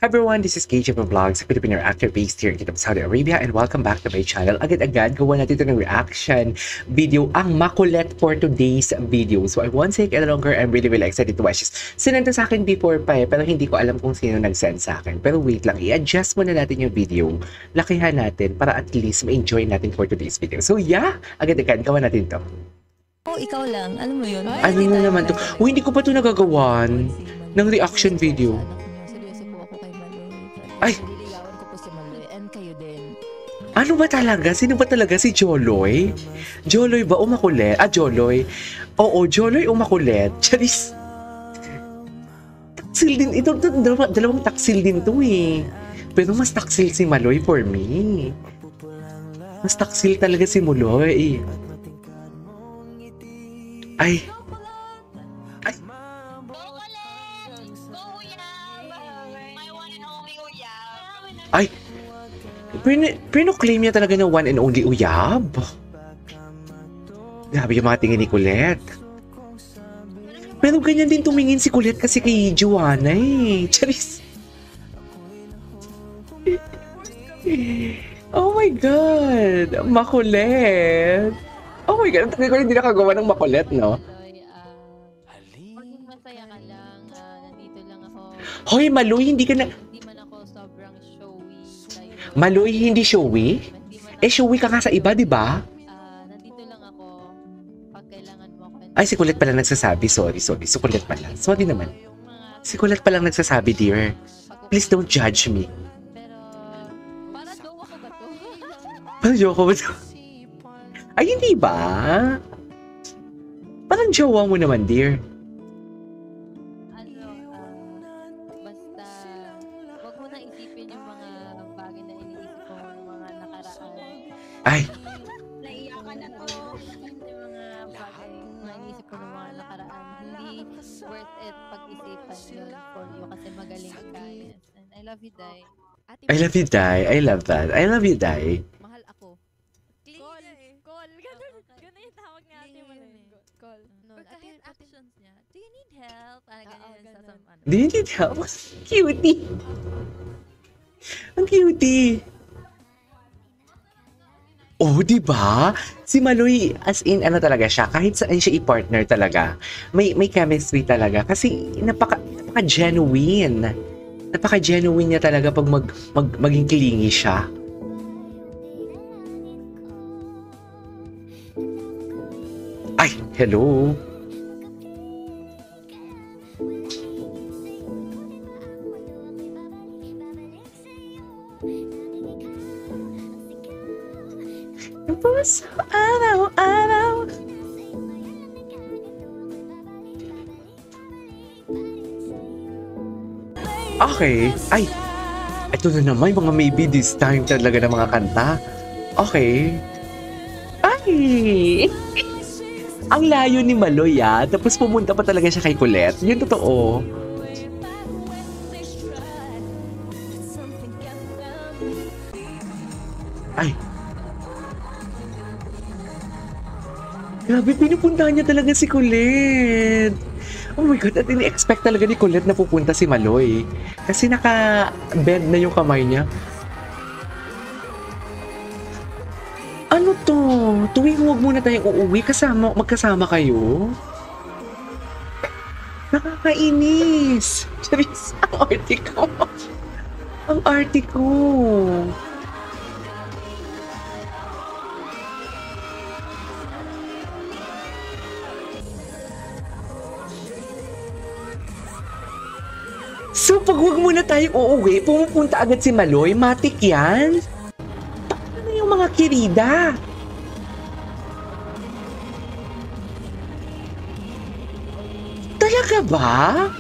Hi everyone, this is KJ from Vlogs, Filipino actor based here in Saudi Arabia, and welcome back to my channel. Agad-agad, gawa natin ito ng reaction video, ang makulit for today's video. So I won't take any longer, I'm really excited to watch this. Sinend to sa akin before pa pero hindi ko alam kung sino nag-send sa akin. Pero wait lang, i-adjust muna natin yung video. Lakihan natin para at least ma-enjoy natin for today's video. So yeah, agad-agad, gawa natin to. Oh, ikaw lang. Alam mo yun? Ano na naman to? Hindi ko pa to nagagawan ng reaction video. Ay! Nililigawan ko po si Maloy and kayo din. Ano ba talaga? Sino ba talaga? Si Joloy? Joloy ba o makulit? Joloy. Oo, Joloy o makulit. Charis. Taksil din. Ito, dalawang taksil din to eh. Pero mas taksil si Maloy for me. Mas taksil talaga si Maloy. Ay. Ay. Ay, claim niya talaga na one and only uyab. Grabe yung mga tingin ni Colette. Pero ganyan din tumingin si Colette kasi kay Joanna eh. Charis. Oh my God. Makulit. Oh my God. Tagal ko hindi nakagawa ng makulit, no? Maging masaya ka lang. Nandito lang ako. Hoy, Maloy, hindi ka na... Maloy, hindi showy? Showy ka nga sa iba, di ba? Nandito lang ako pag kailangan mo ako. Ay, si Colette pala nagsasabi. Sorry. Si Colette pala. Sorry naman. Si Colette pala nagsasabi, dear. Please don't judge me. Pero, para jowa ko ba to? Parang jowa ba to? Ay, hindi ba? Parang jowa mo naman, dear. Basta, wag mo na isipin yung mga bagay na iniisip ko, yung mga nakaraan. Ay. Naiyak ka na to. Yung mga bagay na iniisip ko ng mga nakaraan, hindi worth it pag-isipan yun for you kasi magaling ka. Yes. And I love you, Day. I love you, Day. I love that. I love you, Day. Mahal ako. Call. Ganun yung tawag nga ate mo. Call. No, kahit actions niya, do you need help? Ganyan sa some ano. Do you need help? Cutie. Ang cutie. Oh, di ba? Si Maloy, as in, ano talaga siya, kahit saan siya i-partner talaga, may chemistry talaga. Kasi napaka-genuine. Napaka-genuine niya talaga pag maging clingy siya. Ay, hello. Tapos, araw-araw. Okay. Ay, ito na naman yung mga maybe this time talaga ng mga kanta. Okay. Ay! Ang layo ni Maloy tapos pumunta pa talaga siya kay Colette. Yun totoo. Ay. Grabe, pinupuntahan niya talaga si Colette. Oh my God, at ini-expect talaga ni Colette na pupunta si Maloy. Kasi naka-bend na yung kamay niya. Ano to? Tuwing huwag muna tayong uuwi, magkasama kayo? Nakakainis! Charis, ang arte ko! Ang arte ko! So, pag huwag muna tayong uuwi, pumupunta agad si Maloy, matik yan? Paano na yung mga kirida? Talaga ba?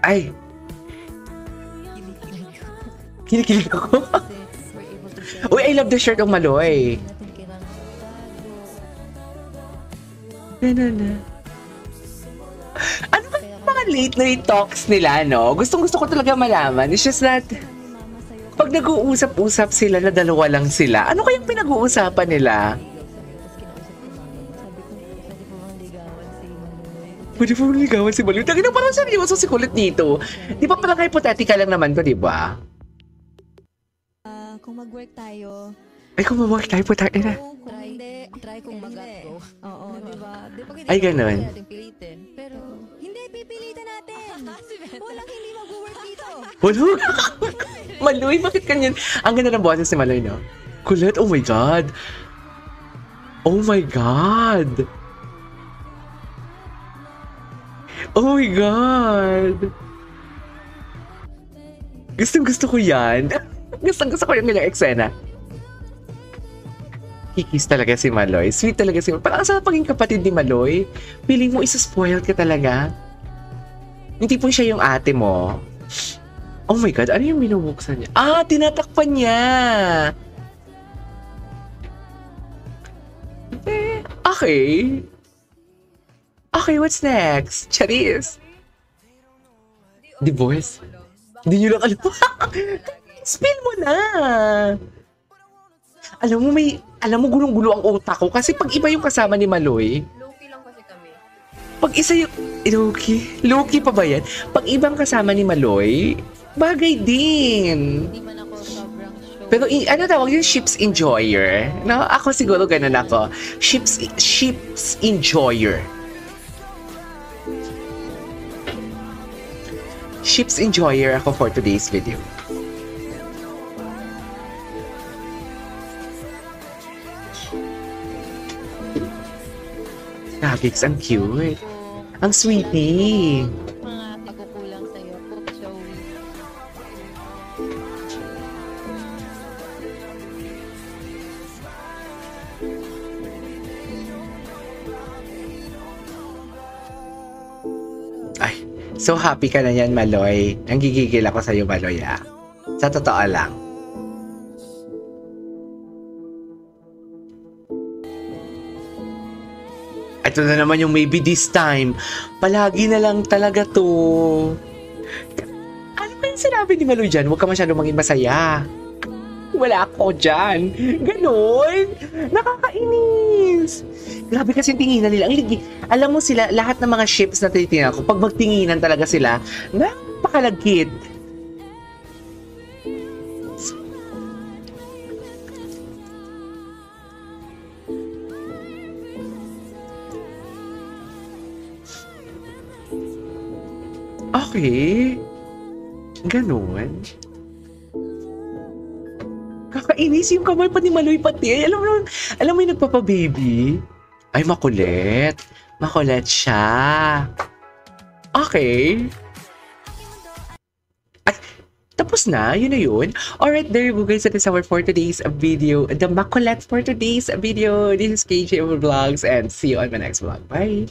Ay! Kinikilig ko. Uy, I love the shirt ng Maloy. Ganun na. Ano ba yung mga late talks nila, no? Gustong-gusto ko talaga malaman. It's just that, pag nag-uusap-usap sila na dalawa lang sila, ano kayang pinag-uusapan nila? Pwede po ligawan si Maloy. Tangina, parang seryoso si Kulit dito. Di ba parang hypothetical lang naman to, di ba? Kung mag-work tayo, Ay, kung mag-work tayo po tayo na. try kung mag-go. Oo, di ba? Ay, ganun. Pero, hindi, pipilitan natin. Walang hindi mag-work dito. Wala. Maloy, bakit kanyan? Ang ganda ng boses ni Maloy, no? Kulit, oh my God. Oh my God. Oh my God. Gustong-gusto ko yan. Gustong-gusto ko yung ganyang eksena. Kikis talaga si Maloy. Sweet talaga si Maloy. Parang sa paging kapatid ni Maloy, feeling mo isa-spoiled ka talaga. Hindi po siya yung ate mo. Oh my God, ano yung binubuksan niya? Ah, tinatakpan niya! Okay. Okay, what's next? Charis. Divorce? Hindi nyo lang alam. Spill mo na! Alam mo, gulong-gulo ang utak ko. Kasi pag iba yung kasama ni Maloy, Low-key lang kasi kami. pag isa yung... Low-key pa ba yan? Pag ibang kasama ni Maloy, bagay din. Hindi man ako sobrang show. Pero ano tawag yung ships enjoyer? No? Ako siguro ganun ako. Ships enjoyer. Ships enjoyer ako for today's video. Kagix, ang cute. Ang sweetie. Mga pagkukulang sa'yo, poop showy. Ay, so happy ka na yan, Maloy. Ang gigigil ako sa'yo, Maloy, ah. Sa totoo lang. Ito na naman yung maybe this time. Palagi na lang talaga to. Ano ba yung sinabi ni Maloy dyan? Huwag ka masyadong maging masaya. Wala ako dyan. Ganon. Nakakainis. Grabe kasi tinginan nila. Alam mo sila, lahat ng mga ships na tinitingnan ko, pag magtinginan talaga sila, napakalagkit. Okay. Ganon. Kakainis yung kamay pa ni Maloy pati. Alam mo yung nagpapa-baby? Ay, makulit. Makulit siya. Okay. Ay, tapos na. Yun na yun. Alright, there you go guys. That is our for today's video. The makulit for today's video. This is KJ Vlogs and see you on my next vlog. Bye!